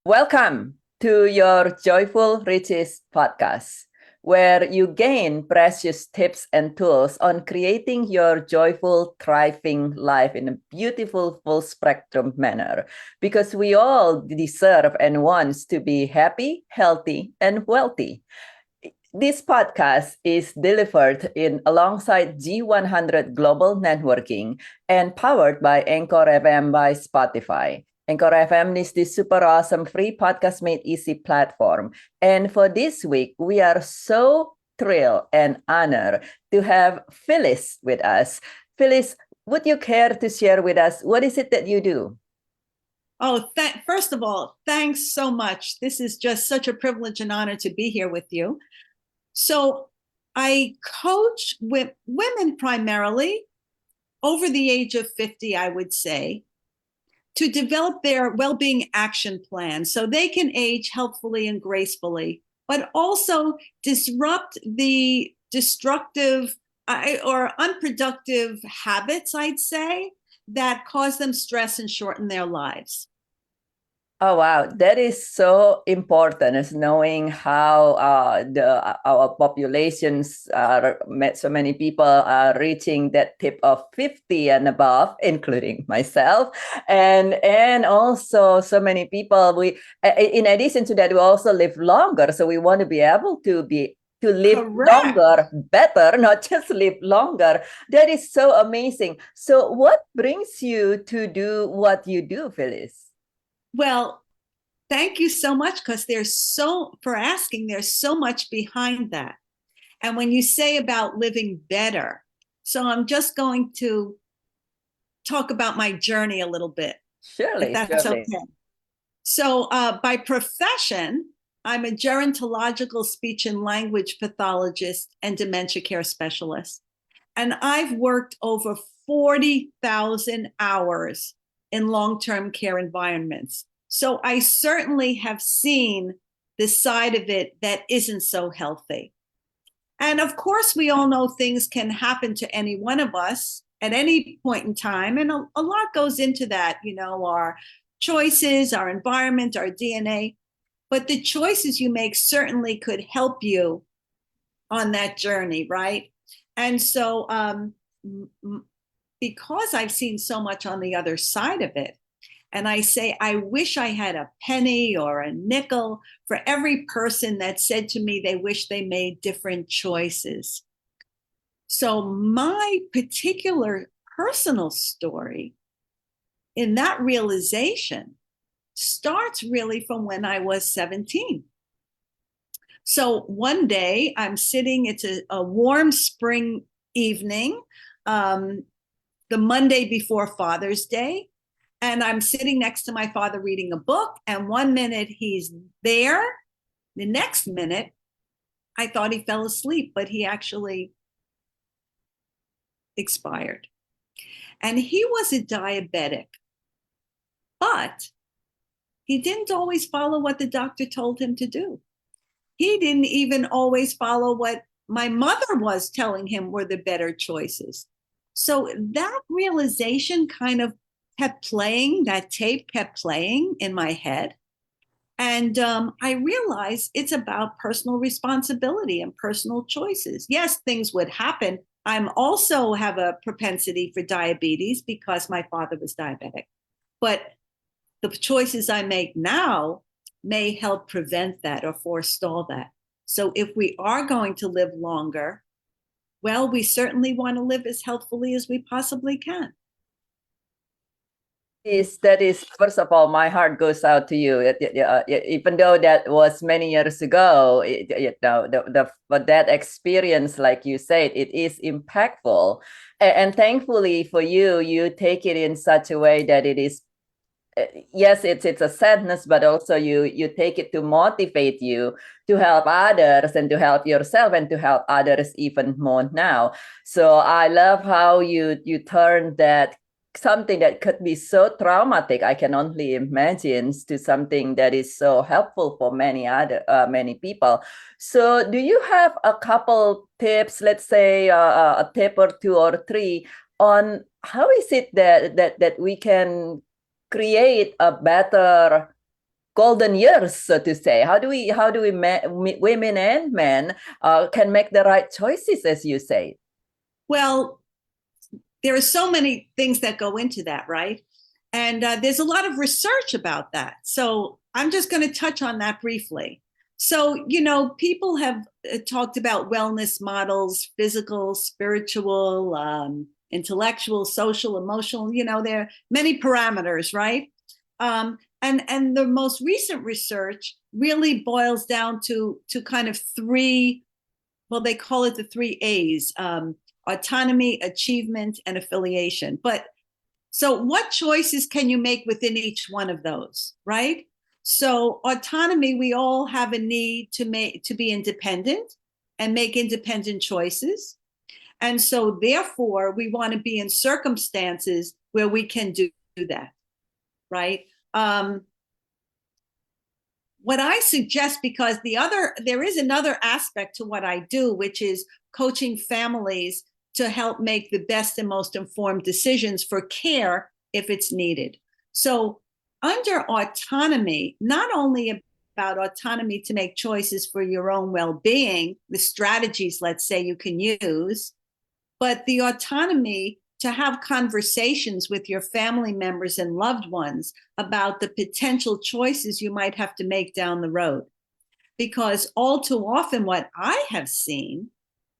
Welcome to your Joyful Riches podcast, where you gain precious tips and tools on creating your joyful, thriving life in a beautiful, full spectrum manner. Because we all deserve and wants to be happy, healthy, and wealthy. This podcast is delivered in alongside G100 Global Networking and powered by Anchor FM by Spotify. Anchor FM is this super awesome free podcast made easy platform. And for this week, we are so thrilled and honored to have Phyllis with us. Phyllis, would you care to share with us what is it that you do? Oh, first of all, thanks so much. This is just such a privilege and honor to be here with you. So, I coach with women primarily over the age of 50, I would say, to develop their well-being action plan so they can age healthfully and gracefully, but also disrupt the destructive or unproductive habits, I'd say, that cause them stress and shorten their lives. Oh wow, that is so important, is knowing how our populations are so many people are reaching that tip of 50 and above, including myself, and also so many people. We, in addition to that, we also live longer, so we want to be able to live Correct. longer, better, not just live longer. That is so amazing. So, what brings you to do what you do, Phyllis? Well, thank you so much because there's so much behind that. And when you say about living better, so I'm just going to talk about my journey a little bit, if Surely, that's surely. okay. So, by profession, I'm a gerontological speech and language pathologist and dementia care specialist. And I've worked over 40,000 hours in long term care environments. So I certainly have seen the side of it that isn't so healthy. And of course, we all know things can happen to any one of us at any point in time. And a lot goes into that, our choices, our environment, our DNA. But the choices you make certainly could help you on that journey, right? And so, because I've seen so much on the other side of it, and I say, I wish I had a penny or a nickel for every person that said to me they wish they made different choices. So, my particular personal story in that realization starts really from when I was 17. So, one day I'm sitting, it's a warm spring evening, the Monday before Father's Day. And I'm sitting next to my father reading a book. And 1 minute he's there. The next minute, I thought he fell asleep, but he actually expired. And he was a diabetic, but he didn't always follow what the doctor told him to do. He didn't even always follow what my mother was telling him were the better choices. So that realization kind of kept playing, that tape kept playing in my head. And I realized it's about personal responsibility and personal choices. Yes, things would happen. I'm also have a propensity for diabetes because my father was diabetic. But the choices I make now may help prevent that or forestall that. So if we are going to live longer, well, we certainly want to live as healthfully as we possibly can. That is, first of all, my heart goes out to you. Even though that was many years ago, but that experience, like you said, it is impactful, and thankfully for you, you take it in such a way that it is. Yes, it's a sadness, but also you take it to motivate you to help others and to help yourself and to help others even more now. So I love how you turn that something that could be so traumatic, I can only imagine, to something that is so helpful for many people. So do you have a couple tips, let's say a tip or two or three, on how is it that we can create a better golden years, so to say? How do we women and men can make the right choices, as you say? Well, there are so many things that go into that, right? And there's a lot of research about that. So I'm just going to touch on that briefly. So, people have talked about wellness models, physical, spiritual, intellectual, social, emotional, there are many parameters, right? And the most recent research really boils down to kind of three, well, they call it the three A's, autonomy, achievement, and affiliation. But so what choices can you make within each one of those, right? So autonomy, we all have a need to be independent and make independent choices. And so therefore, we want to be in circumstances where we can do that, right? What I suggest, because there is another aspect to what I do, which is coaching families to help make the best and most informed decisions for care if it's needed. So under autonomy, not only about autonomy to make choices for your own well-being, the strategies, let's say, you can use, but the autonomy to have conversations with your family members and loved ones about the potential choices you might have to make down the road. Because all too often what I have seen,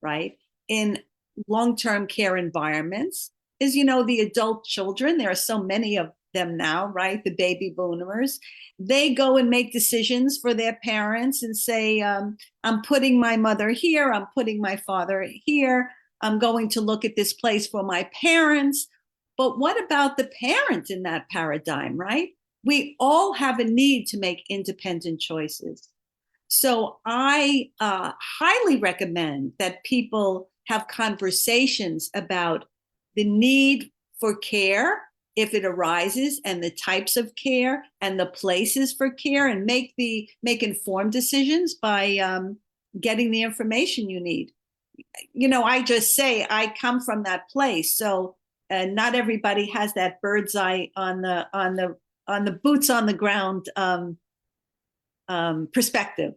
right, in long-term care environments is, the adult children, there are so many of them now, right, the baby boomers, they go and make decisions for their parents and say, I'm putting my mother here, I'm putting my father here, I'm going to look at this place for my parents. But what about the parent in that paradigm, right? We all have a need to make independent choices. So I highly recommend that people have conversations about the need for care if it arises, and the types of care and the places for care, and make informed decisions by getting the information you need. I just say I come from that place, so not everybody has that bird's eye on the boots on the ground perspective.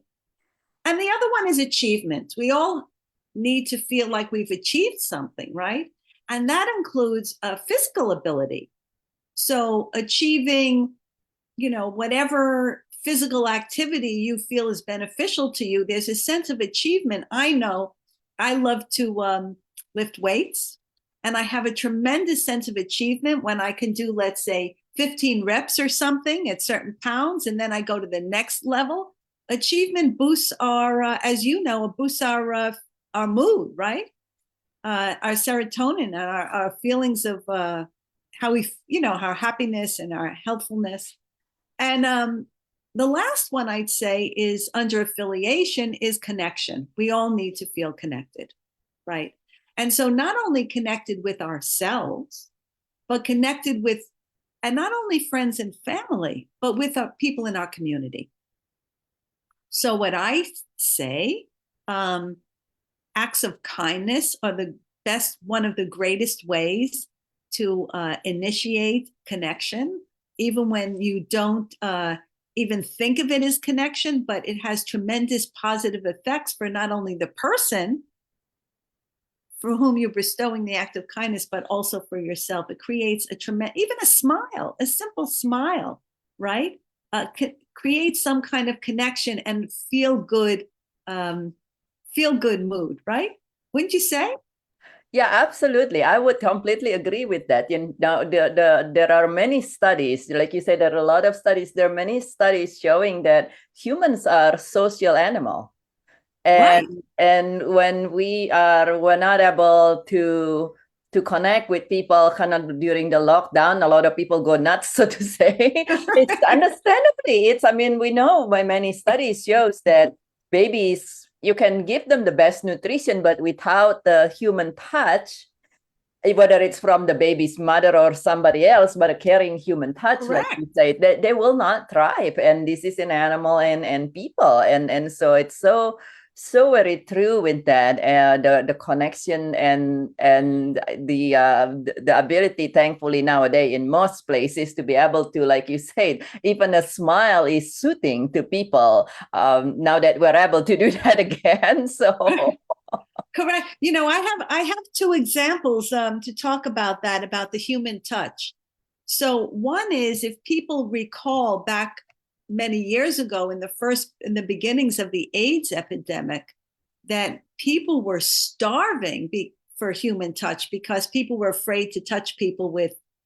And the other one is achievement. We all need to feel like we've achieved something, right? And that includes physical ability. So achieving, whatever physical activity you feel is beneficial to you, there's a sense of achievement. I know I love to lift weights, and I have a tremendous sense of achievement when I can do, let's say, 15 reps or something at certain pounds, and then I go to the next level. Achievement boosts our, as you know, boosts our mood, right? Our serotonin and our feelings of how we, our happiness and our healthfulness. And the last one I'd say is under affiliation is connection. We all need to feel connected, right? And so not only connected with ourselves, but connected with, and not only friends and family, but with our people in our community. So what I say, acts of kindness are one of the greatest ways to initiate connection, even when you don't even think of it as connection, but it has tremendous positive effects for not only the person for whom you're bestowing the act of kindness, but also for yourself. It creates even a smile, a simple smile, right? Create some kind of connection and feel good mood, right? Wouldn't you say? Yeah, absolutely. I would completely agree with that. There are many studies, like you said, there are a lot of studies. There are many studies showing that humans are social animal. Right. And when we're not able to connect with people kind of during the lockdown, a lot of people go nuts, so to say. It's understandably, we know by many studies shows that babies, you can give them the best nutrition, but without the human touch, whether it's from the baby's mother or somebody else, but a caring human touch, Correct. like you say, they will not thrive. And this is an animal and people. And so it's so So very true with that, the connection and the ability, thankfully nowadays in most places, to be able to, like you said, even a smile is soothing to people. Now that we're able to do that again, so Correct. I have two examples to talk about that, about the human touch. So one is, if people recall back many years ago in the beginnings of the AIDS epidemic, that people were starving for human touch because people were afraid to touch people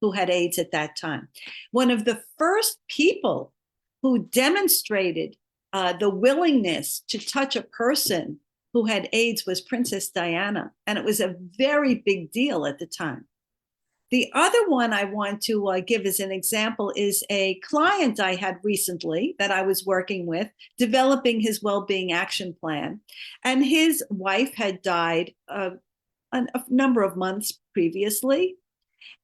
who had AIDS at that time. One of the first people who demonstrated the willingness to touch a person who had AIDS was Princess Diana, and it was a very big deal at the time. The other one I want to give as an example is a client I had recently that I was working with, developing his well-being action plan. And his wife had died a number of months previously.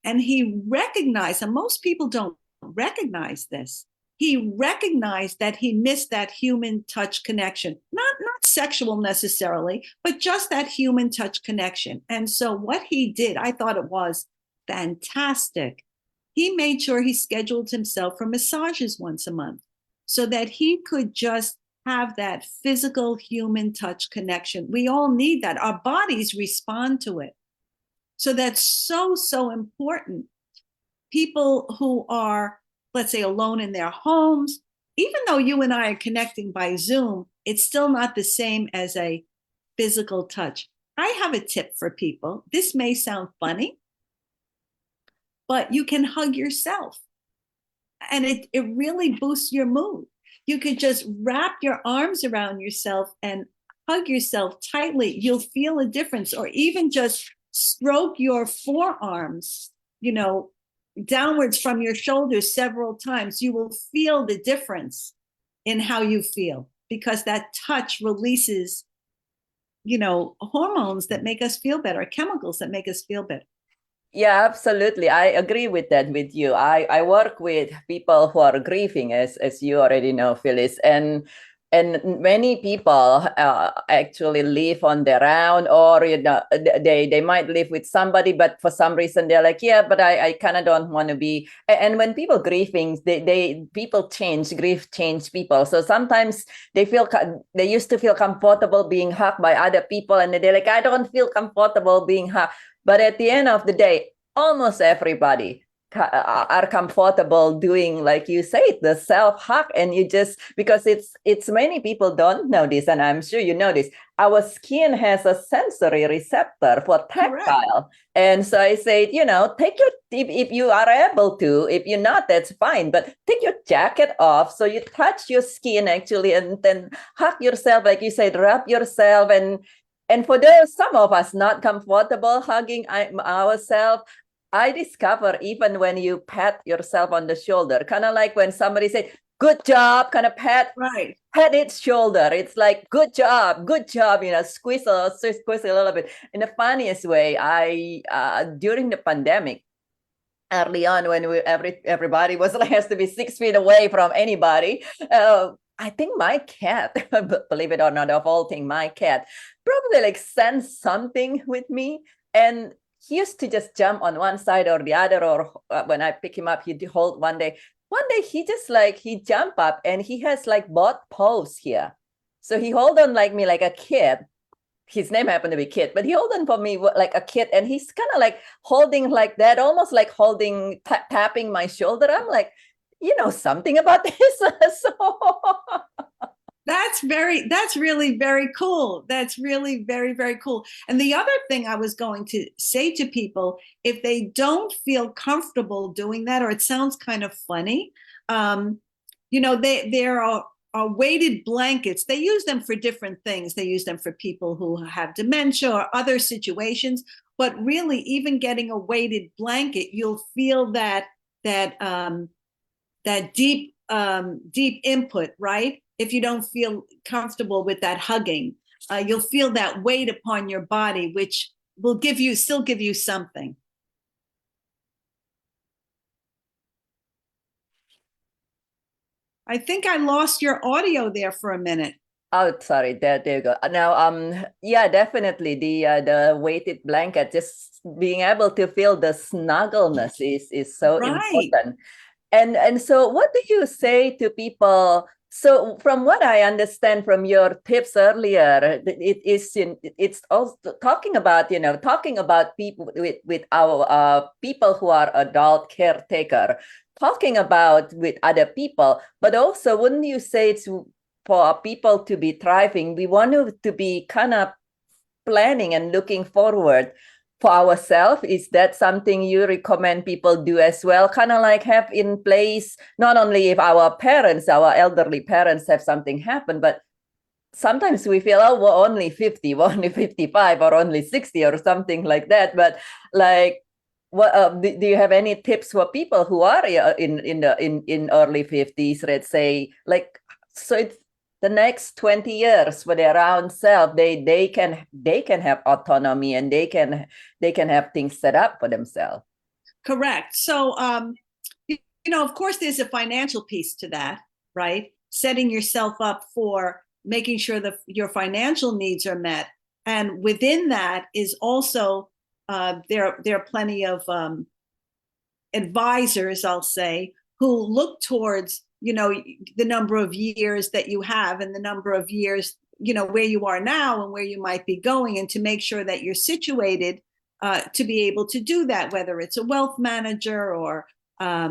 And he recognized, and most people don't recognize this, he recognized that he missed that human touch connection, not sexual necessarily, but just that human touch connection. And so what he did, I thought it was fantastic. He made sure he scheduled himself for massages once a month so that he could just have that physical human touch connection. We all need that. Our bodies respond to it. So that's so, so important. People who are, let's say, alone in their homes, even though you and I are connecting by Zoom, it's still not the same as a physical touch. I have a tip for people. This may sound funny, but you can hug yourself. And it really boosts your mood. You could just wrap your arms around yourself and hug yourself tightly. You'll feel a difference. Or even just stroke your forearms, downwards from your shoulders several times. You will feel the difference in how you feel, because that touch releases, hormones that make us feel better, chemicals that make us feel better. yeah, absolutely. I agree with that with you. I work with people who are grieving, as you already know, Phyllis, and many people actually live on their own, or they might live with somebody, but for some reason they're like, yeah, but I kind of don't want to be. And when people grieving, people change, grief change people. So sometimes they used to feel comfortable being hugged by other people, and they're like, I don't feel comfortable being hugged. But at the end of the day, almost everybody are comfortable doing, like you say, the self hug. And you just, because it's many people don't know this, and I'm sure you know this, our skin has a sensory receptor for tactile. Correct. And so I say, take your, if you are able to, if you're not, that's fine, but take your jacket off so you touch your skin actually, and then hug yourself, like you said, rub yourself. And for those, some of us not comfortable hugging ourselves, I discover even when you pat yourself on the shoulder, kind of like when somebody said, good job, kind of pat its shoulder. It's like, good job, squeeze a little bit. In the funniest way, during the pandemic, early on, when everybody was like, has to be 6 feet away from anybody, I think my cat, believe it or not, of all things, my cat probably like sensed something with me. And he used to just jump on one side or the other, or when I pick him up, he'd hold one day. One day he just he jump up, and he has like both paws here. So he hold on like me, like a kid. His name happened to be Kid, but he hold on for me like a kid, and he's kind of like holding like that, almost like holding, tapping my shoulder. I'm like, something about this. So that's really very cool. That's really very, very cool. And the other thing I was going to say to people, if they don't feel comfortable doing that, or it sounds kind of funny, there are weighted blankets. They use them for different things. They use them for people who have dementia or other situations. But really, even getting a weighted blanket, you'll feel that deep input, right? If you don't feel comfortable with that hugging, you'll feel that weight upon your body, which will still give you something. I think I lost your audio there for a minute. Oh, sorry. There you go. Now, yeah, definitely the weighted blanket, just being able to feel the snuggleness is so Right. important. And so what do you say to people? So from what I understand from your tips earlier, it's also talking about, talking about people with our people who are adult caretaker, talking about with other people, but also wouldn't you say it's for people to be thriving, we want to be kind of planning and looking forward for ourselves? Is that something you recommend people do as well? Kind of like have in place, not only if our parents, our elderly parents have something happen, but sometimes we feel, oh, we're only 50, we're only 55, or only 60, or something like that. But like, what do you have any tips for people who are in early 50s, let's say, like, so it's the next 20 years for their own self, they can have autonomy, and they can have things set up for themselves. Correct. So, of course, there's a financial piece to that, right? Setting yourself up for making sure that your financial needs are met, and within that is also there are plenty of advisors, I'll say, who look towards the number of years that you have and the number of years where you are now and where you might be going, and to make sure that you're situated to be able to do that, whether it's a wealth manager or a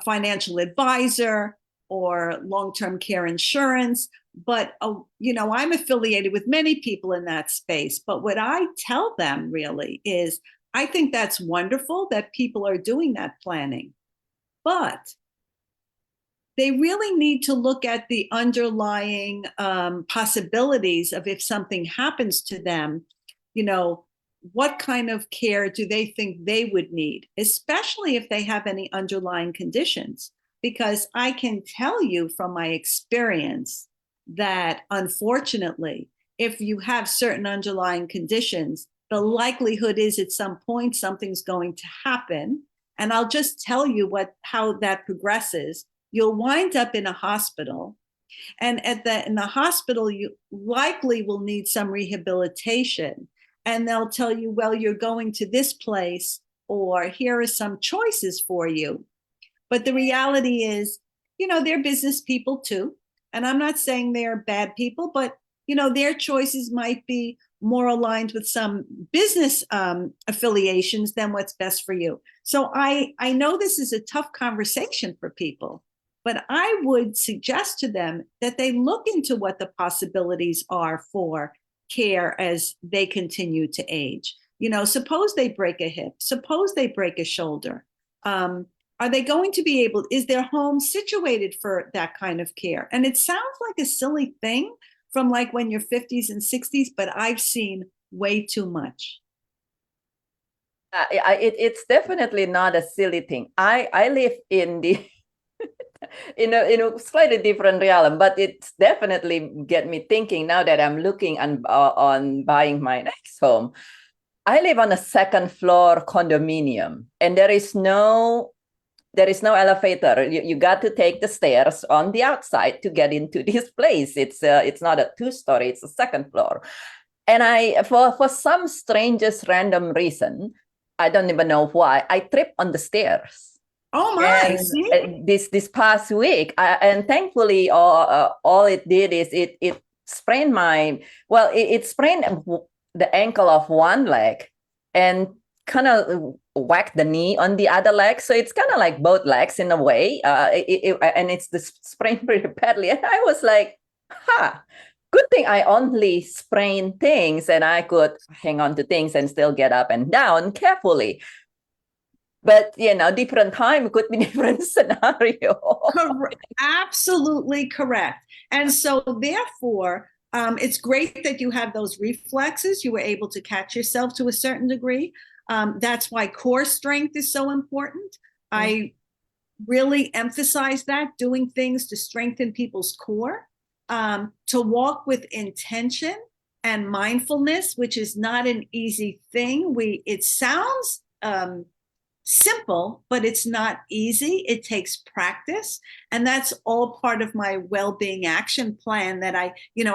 financial advisor or long-term care insurance. But I'm affiliated with many people in that space. But what I tell them really is, I think that's wonderful that people are doing that planning, but they really need to look at the underlying possibilities of, if something happens to them, what kind of care do they think they would need, especially if they have any underlying conditions? Because I can tell you from my experience that, unfortunately, if you have certain underlying conditions, the likelihood is at some point something's going to happen. And I'll just tell you how that progresses. You'll wind up in a hospital, and in the hospital, you likely will need some rehabilitation. And they'll tell you, well, you're going to this place, or here are some choices for you. But the reality is, they're business people too. And I'm not saying they're bad people, but, their choices might be more aligned with some business affiliations than what's best for you. So I know this is a tough conversation for people, but I would suggest to them that they look into what the possibilities are for care as they continue to age. Suppose they break a hip, suppose they break a shoulder. Are they going to be able, is their home situated for that kind of care? And it sounds like a silly thing from like when you're 50s and 60s, but I've seen way too much. It's definitely not a silly thing. I live in the in a slightly different realm, but it's definitely get me thinking now that I'm looking on buying my next home. I live on a second floor condominium, and there is no elevator. You got to take the stairs on the outside to get into this place. It's not a 2-story, it's a second floor. And I, for some strangest random reason, I don't even know why, I tripped on the stairs. Oh my, And see? this past week, and thankfully, all it did is it sprained it sprained the ankle of one leg, and kind of whacked the knee on the other leg. So it's kind of like both legs in a way. And it's the sprain pretty badly. And I was like, good thing I only sprain things, and I could hang on to things and still get up and down carefully. But different time could be different scenario. Absolutely correct. And so therefore, it's great that you have those reflexes. You were able to catch yourself to a certain degree. That's why core strength is so important. I really emphasize that, doing things to strengthen people's core, to walk with intention and mindfulness, which is not an easy thing. It sounds simple, but it's not easy. It takes practice. And that's all part of my well-being action plan that I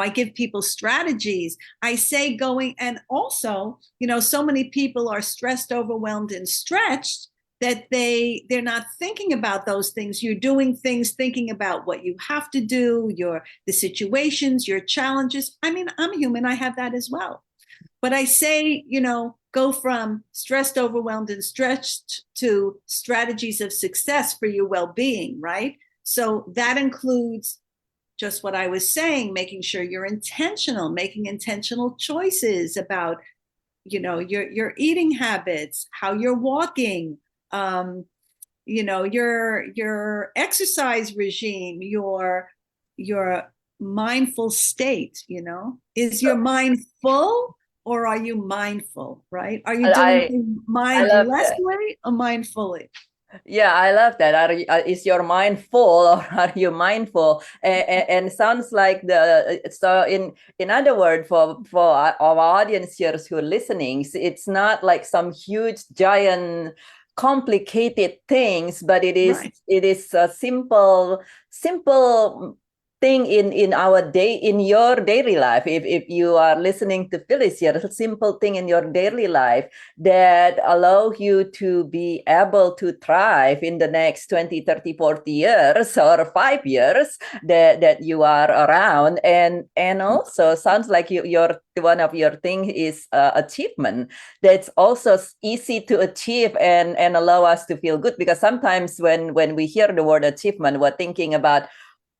give people strategies. I say going, and also, so many people are stressed, overwhelmed, and stretched that they're not thinking about those things. You're doing things thinking about what you have to do, the situations, your challenges. I mean, I'm human, I have that as well. But I say, go from stressed, overwhelmed, and stretched to strategies of success for your well-being, right? So that includes just what I was saying, making sure you're intentional, making intentional choices about, your eating habits, how you're walking, your exercise regime, your mindful state. Is your mind full, or are you mindful, right? Are you doing things I love that. mindlessly or mindfully? Yeah, I love that. Is your mind full or are you mindful? And sounds like so in other words, for our audience here who are listening, it's not like some huge giant complicated things, but Right. it is a simple thing in your daily life. If you are listening to Phyllis here, a simple thing in your daily life that allow you to be able to thrive in the next 20, 30, 40 years or 5 years that you are around. And also sounds like your one of your thing is achievement. That's also easy to achieve and allow us to feel good, because sometimes when we hear the word achievement, we're thinking about,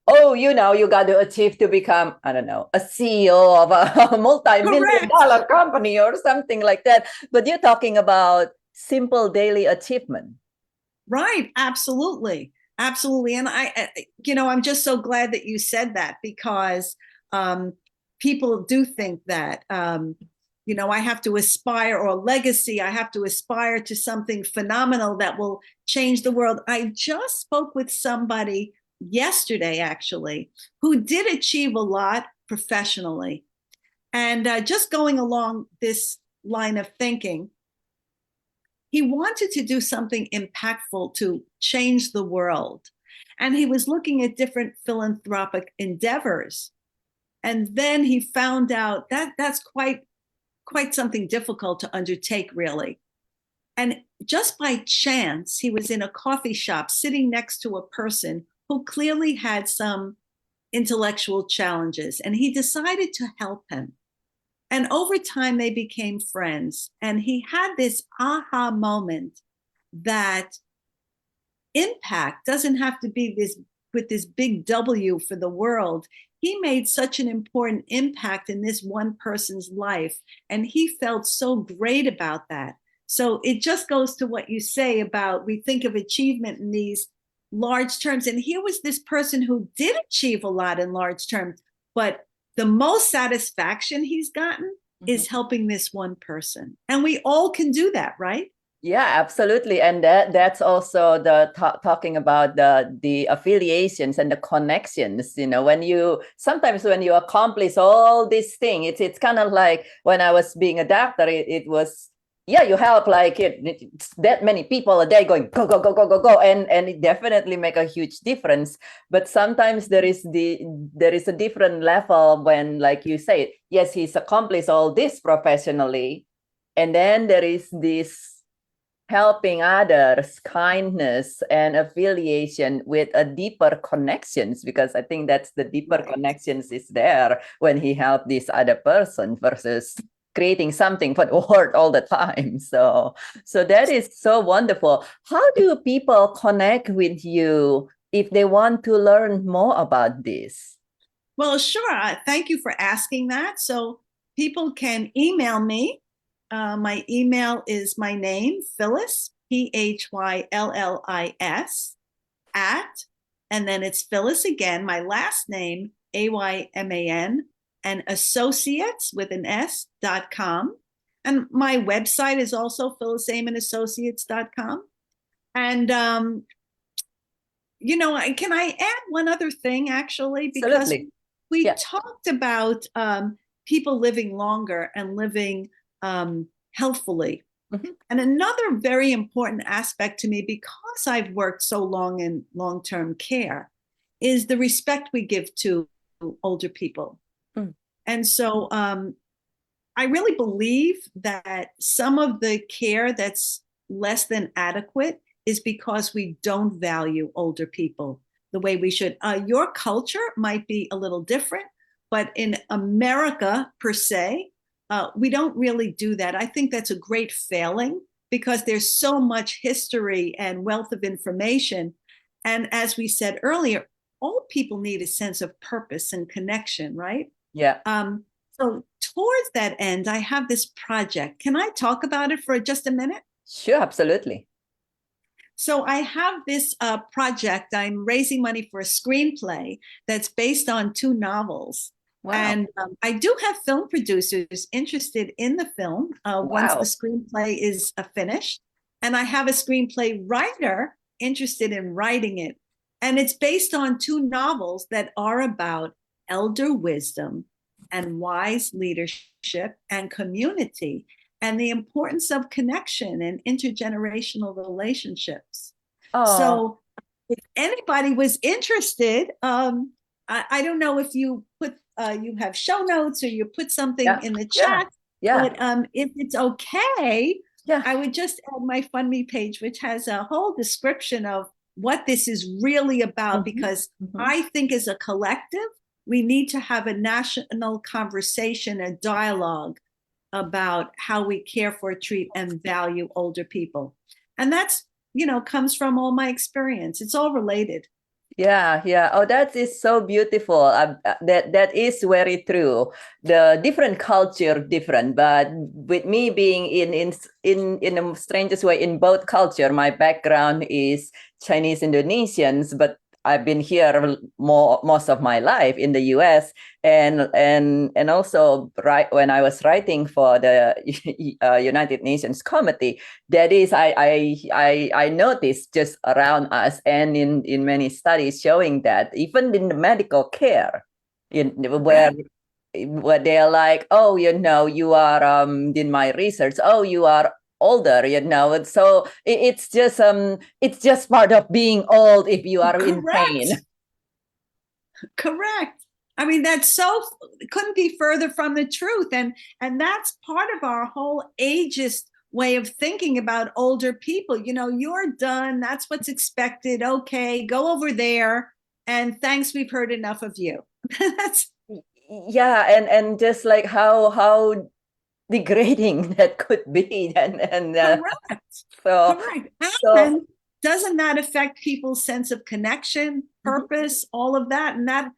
oh, you got to achieve to become, I don't know, a CEO of a multi-million Correct. dollar company or something like that. But you're talking about simple daily achievement. Right. Absolutely. Absolutely. And I'm just so glad that you said that, because people do think that, I have to aspire, or legacy, I have to aspire to something phenomenal that will change the world. I just spoke with somebody yesterday, actually, who did achieve a lot professionally. And just going along this line of thinking, he wanted to do something impactful to change the world. And he was looking at different philanthropic endeavors. And then he found out that that's quite something difficult to undertake, really. And just by chance, he was in a coffee shop sitting next to a person who clearly had some intellectual challenges, and he decided to help him. And over time, they became friends. And he had this aha moment that impact doesn't have to be this with this big W for the world. He made such an important impact in this one person's life, and he felt so great about that. So it just goes to what you say about, we think of achievement in these large terms. And here was this person who did achieve a lot in large terms, but the most satisfaction he's gotten is helping this one person. And we all can do that, right? Yeah, absolutely. And that's also the talking about the affiliations and the connections. Sometimes when you accomplish all these things, it's kind of like when I was being a doctor, it was, yeah, you help like it's that many people a day going go go go go go go, and it definitely make a huge difference. But sometimes there is a different level when, like you say, yes, he's accomplished all this professionally, and then there is this helping others, kindness, and affiliation with a deeper connections, because I think that's the deeper connections is there when he helped this other person versus creating something for the world all the time. So that is so wonderful. How do people connect with you if they want to learn more about this? Well, sure. Thank you for asking that. So people can email me. My email is my name, Phyllis, Phyllis, and then it's Phyllis again, my last name, Ayman, and associates with an S.com. And my website is also phyllisaymonassociates.com. And, can I add one other thing, actually? Because Absolutely. we Yeah. talked about people living longer and living healthfully. Mhm. And another very important aspect to me, because I've worked so long in long-term care, is the respect we give to older people. Mm. And so I really believe that some of the care that's less than adequate is because we don't value older people the way we should. Your culture might be a little different, but in America, per se, we don't really do that. I think that's a great failing because there's so much history and wealth of information. And as we said earlier, old people need a sense of purpose and connection, right? Yeah, So towards that end, I have this project. Can I talk about it for just a minute? sure, absolutely. So I have this project. I'm raising money for a screenplay that's based on two novels. Wow. And I do have film producers interested in the film once the Wow. screenplay is finished. And I have a screenplay writer interested in writing it. And it's based on two novels that are about elder wisdom and wise leadership and community and the importance of connection and intergenerational relationships. Oh, So, if anybody was interested, I don't know if you put you have show notes or you put something yeah, in the yeah, chat, yeah, but if it's okay, yeah. I would just add my FundMe page, which has a whole description of what this is really about, Mhm, because mhm. I think as a collective, we need to have a national conversation, a dialogue about how we care for, treat, and value older people. And that's, comes from all my experience. It's all related. Yeah, yeah. Oh, that is so beautiful. That is very true. The different culture different, but with me being in the strangest way in both culture, my background is Chinese Indonesians, but I've been here most of my life in the U.S. and also right when I was writing for the United Nations Committee, that is I noticed just around us and in many studies showing that even in the medical care where Correct. they're like, oh, you are in my research, oh, you are older, and so it's just part of being old if you are in pain. Correct. Correct. I mean, that's so couldn't be further from the truth. And that's part of our whole ageist way of thinking about older people. You're done. That's what's expected. Okay, go over there. And thanks, we've heard enough of you. That's Yeah, and just like how degrading that could be, and correct. so Correct. so And doesn't that affect people's sense of connection, mhm. purpose, all of that? And that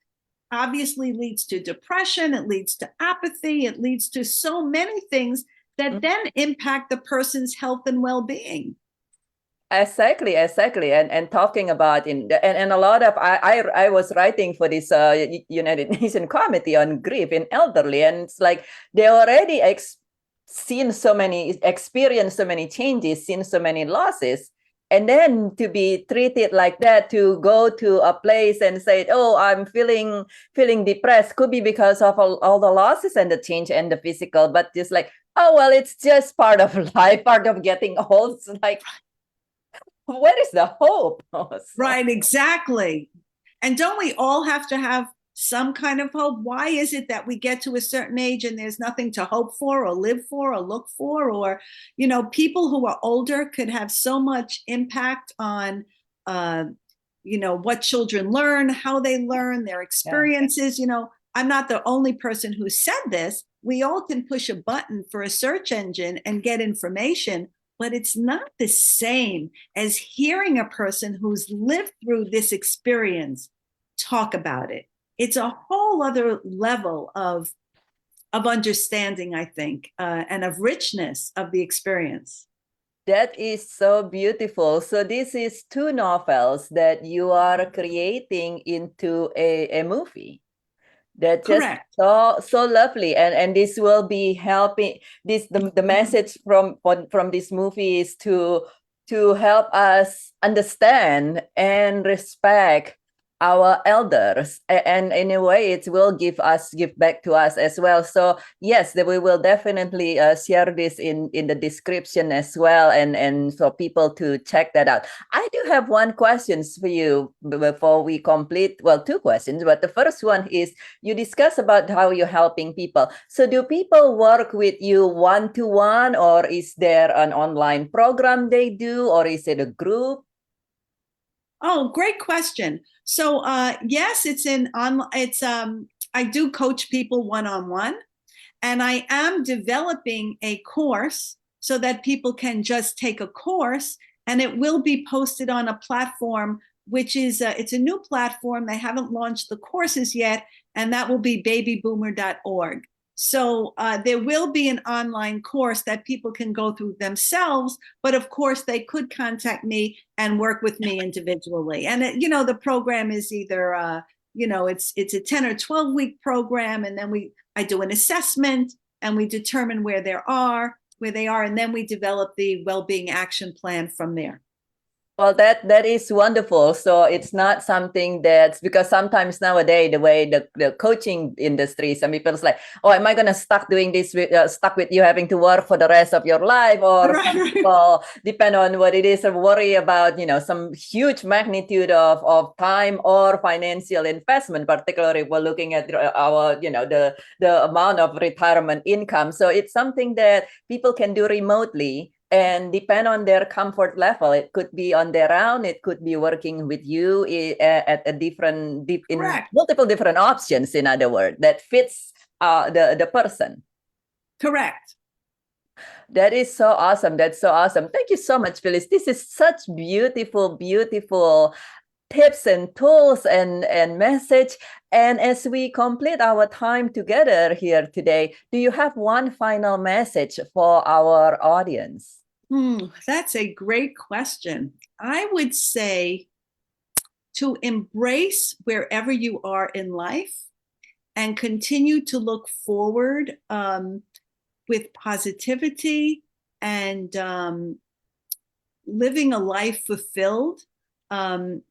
obviously leads to depression, it leads to apathy, it leads to so many things that Mhm. then impact the person's health and well-being. Exactly, and talking about and a lot of I was writing for this United Nations Committee on grief in elderly, and it's like they already seen so many, experienced so many changes, seen so many losses, and then to be treated like that, to go to a place and say, oh, I'm feeling depressed, could be because of all the losses and the change and the physical, but just like, oh well, it's just part of life, part of getting old. It's like, where is the hope? So, Right, exactly. And don't we all have to have some kind of hope? Why is it that we get to a certain age and there's nothing to hope for or live for or look for? Or, people who are older could have so much impact on, what children learn, how they learn, their yeah. experiences. I'm not the only person who said this. We all can push a button for a search engine and get information, but it's not the same as hearing a person who's lived through this experience talk about it. It's a whole other level of understanding, I think, and of richness of the experience. That is so beautiful. So this is two novels that you are creating into a movie. That just Correct. so lovely. And this will be helping the message from this movie is to help us understand and respect our elders, and in a way it will give back to us as well. So yes, we will definitely share this in the description as well, and for people to check that out. I do have one question for you before we complete, well, two questions, but the first one is, you discuss about how you're helping people. So do people work with you one-to-one, or is there an online program they do, or is it a group? Oh, great question. So yes, I do coach people one-on-one, and I am developing a course so that people can just take a course, and it will be posted on a platform which is it's a new platform. They haven't launched the courses yet, and that will be babyboomer.org. So there will be an online course that people can go through themselves, but of course they could contact me and work with me individually. And the program is either it's a 10 or 12 week program, and then I do an assessment and we determine where they are, and then we develop the well-being action plan from there. Well, that is wonderful. So it's not something that's, because sometimes nowadays the way the coaching industry, some people's like, oh, am I gonna stuck doing this stuck with you having to work for the rest of your life? Or some people, depend on what it is, or worry about some huge magnitude of time or financial investment, particularly if we're looking at our the amount of retirement income. So it's something that people can do remotely, and depend on their comfort level. It could be on their own. It could be working with you at a in multiple different options. In other words, that fits the person. Correct. That is so awesome. That's so awesome. Thank you so much, Phyllis. This is such beautiful, beautiful tips and tools and message. And as we complete our time together here today, do you have one final message for our audience? That's a great question. I would say to embrace wherever you are in life and continue to look forward with positivity and living a life fulfilled to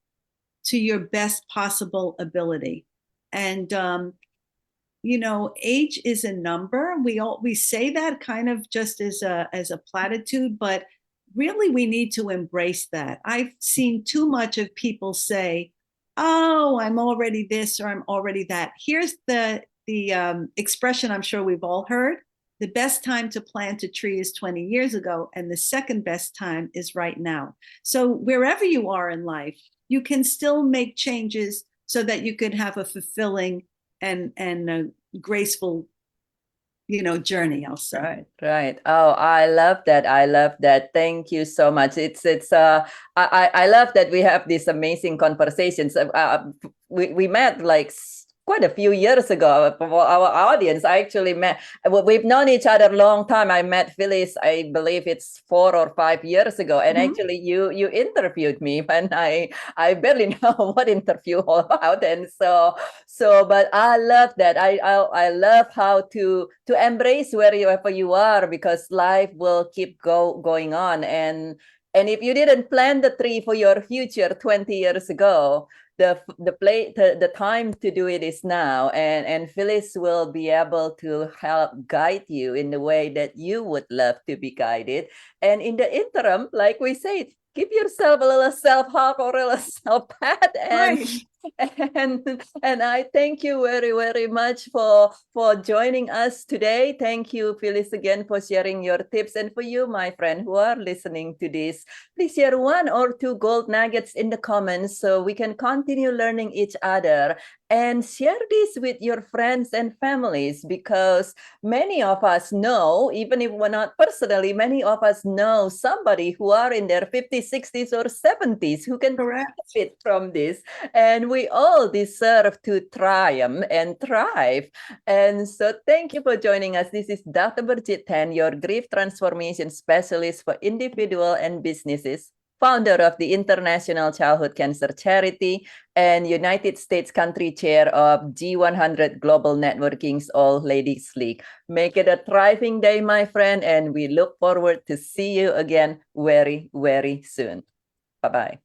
your best possible ability. And age is a number. We say that kind of just as a platitude, but really we need to embrace that. I've seen too much of people say, "Oh, I'm already this," or "I'm already that." Here's the expression I'm sure we've all heard: the best time to plant a tree is 20 years ago, and the second best time is right now. So wherever you are in life, you can still make changes so that you could have a fulfilling and a graceful journey, I'll say. Right. Oh, I love that. I love that. Thank you so much. I love that we have these amazing conversations. We met like quite a few years ago. For our audience, I actually met, we've known each other a long time. I met Phyllis, I believe it's 4 or 5 years ago. And actually you interviewed me when I barely know what interview all about. And so, but I love that. I love how to embrace wherever you are, because life will keep going on. And if you didn't plant the tree for your future 20 years ago, the time to do it is now, and Phyllis will be able to help guide you in the way that you would love to be guided. And in the interim, like we said, give yourself a little self-hug or a little self-pat, and I thank you very, very much for joining us today. Thank you, Phyllis, again for sharing your tips. And for you, my friend, who are listening to this, please share 1 or 2 gold nuggets in the comments so we can continue learning each other. And share this with your friends and families, because many of us know, even if we're not personally, many of us know somebody who are in their 50s, 60s, or 70s who can benefit from this. And we all deserve to triumph and thrive. And so thank you for joining us. This is Dr. Birgitte Tan, your grief transformation specialist for individual and businesses, founder of the International Childhood Cancer Charity, and United States country chair of G100 Global Networking's All Ladies League. Make it a thriving day, my friend, and we look forward to see you again very, very soon. Bye-bye.